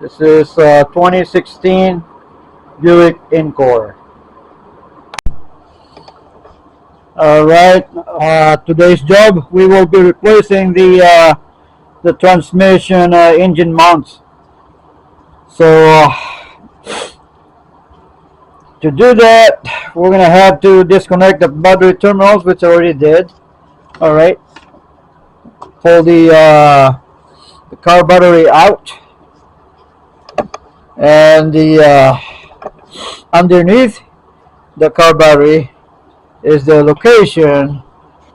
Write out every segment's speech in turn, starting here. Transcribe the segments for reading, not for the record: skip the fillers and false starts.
This is 2016 Buick Encore. Alright, today's job, we will be replacing the transmission engine mounts. So to do that, we're going to have to disconnect the battery terminals, which I already did. Alright, pull the car battery out, and the underneath the car battery is the location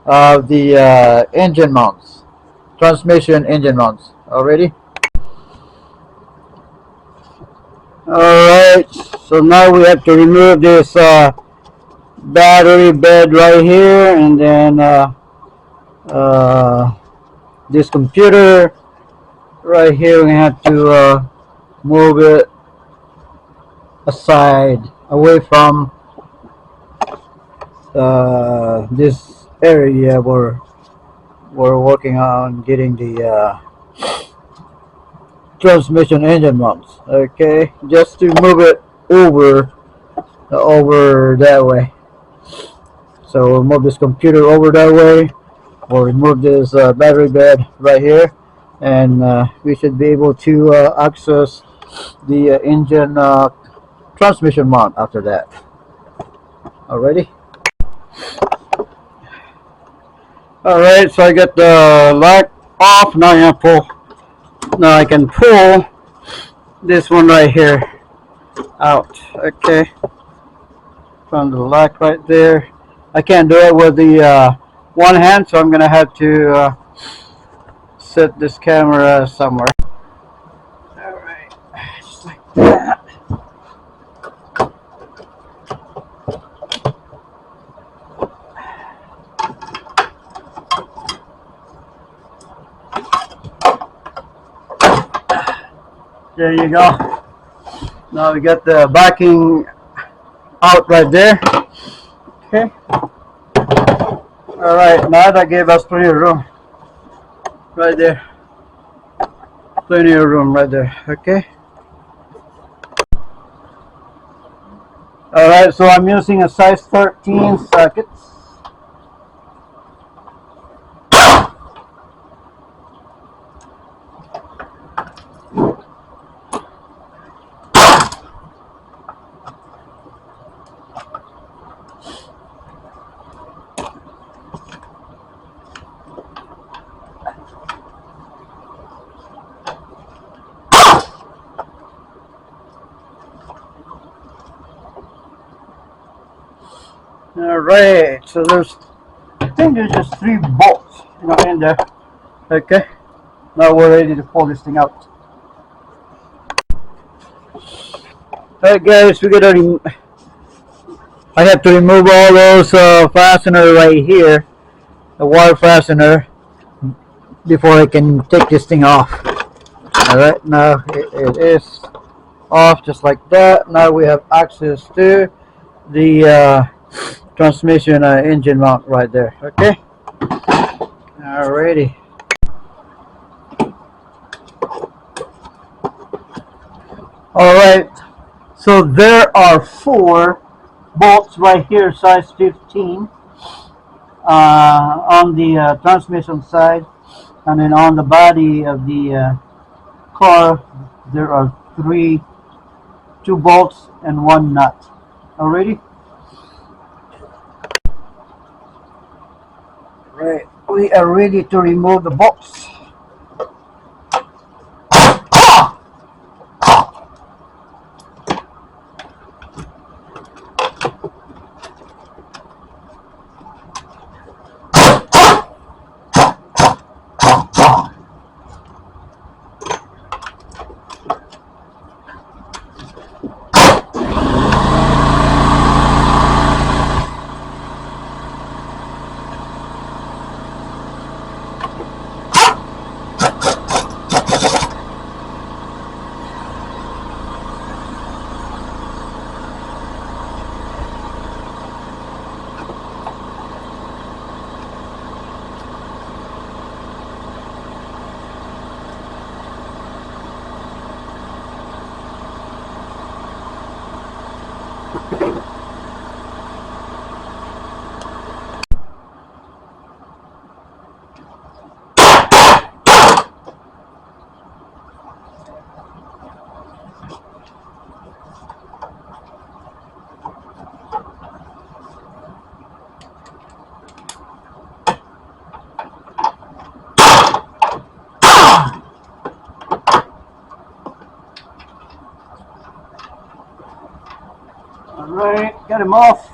of the engine mounts, transmission engine mounts. Already? Alright, so now we have to remove this battery bed right here, and then this computer right here, we have to move it aside, away from this area where we're working on getting the transmission engine mounts. Okay, just to move it over that way. So we'll move this computer over that way. We'll remove this battery bed right here, and we should be able to access the engine transmission mount after that. Alrighty. Alright, so I got the lock off. Now I can pull this one right here out. Okay, from the lock right there. I can't do it with the one hand, so I'm gonna have to set this camera somewhere. Alright, just like that. There you go. Now we got the backing out right there. Okay. Alright, now that gave us plenty of room. Right there. Plenty of room right there. Okay. Alright, so I'm using a size 13 sockets. Alright, so I think there's just 3 bolts, in there. Okay, now we're ready to pull this thing out. Alright guys, I have to remove all those fasteners right here, the wire fastener, before I can take this thing off. Alright, now it is off just like that. Now we have access to the transmission engine mount right there. Okay, alrighty. Alright, so there are 4 bolts right here, size 15, on the transmission side, and then on the body of the car there are 2 bolts and 1 nut. Alrighty. Right, we are ready to remove the bolts. Alright, get him off.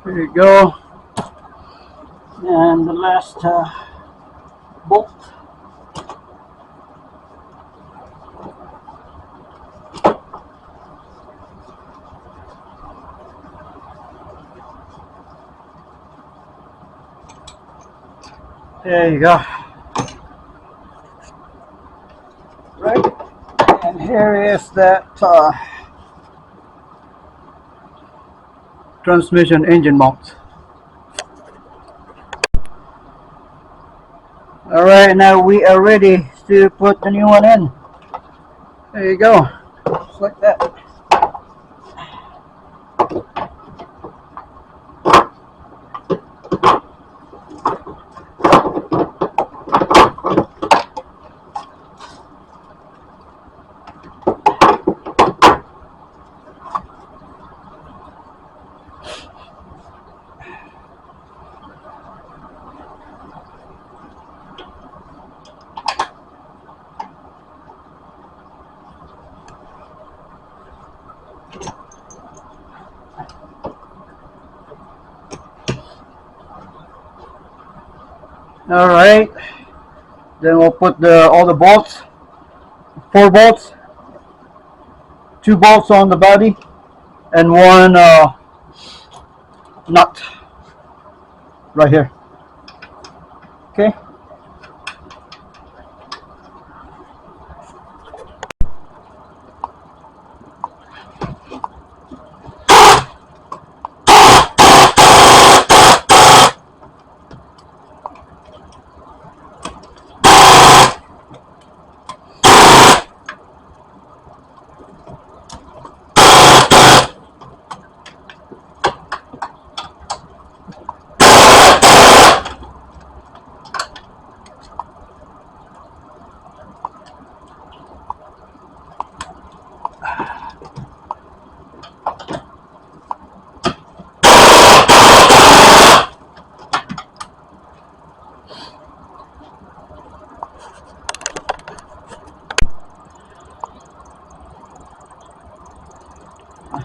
There you go. And the last bolt. There you go. Right, and here is that transmission engine mount. Alright, now we are ready to put the new one in. There you go, just like that. Alright, then we'll put all the bolts, 4 bolts, 2 bolts on the body, and 1 nut right here. Okay.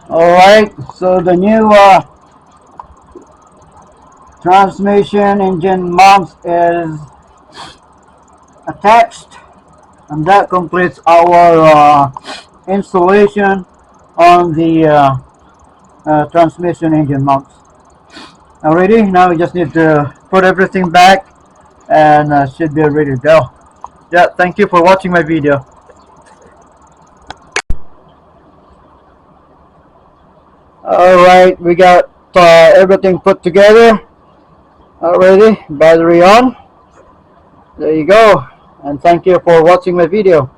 Alright, so the new transmission engine mount is attached, and that completes our installation on the transmission engine mounts. Alrighty, now we just need to put everything back and should be ready to go. Yeah, thank you for watching my video. Alright, we got everything put together. Already, battery on. There you go. And thank you for watching my video.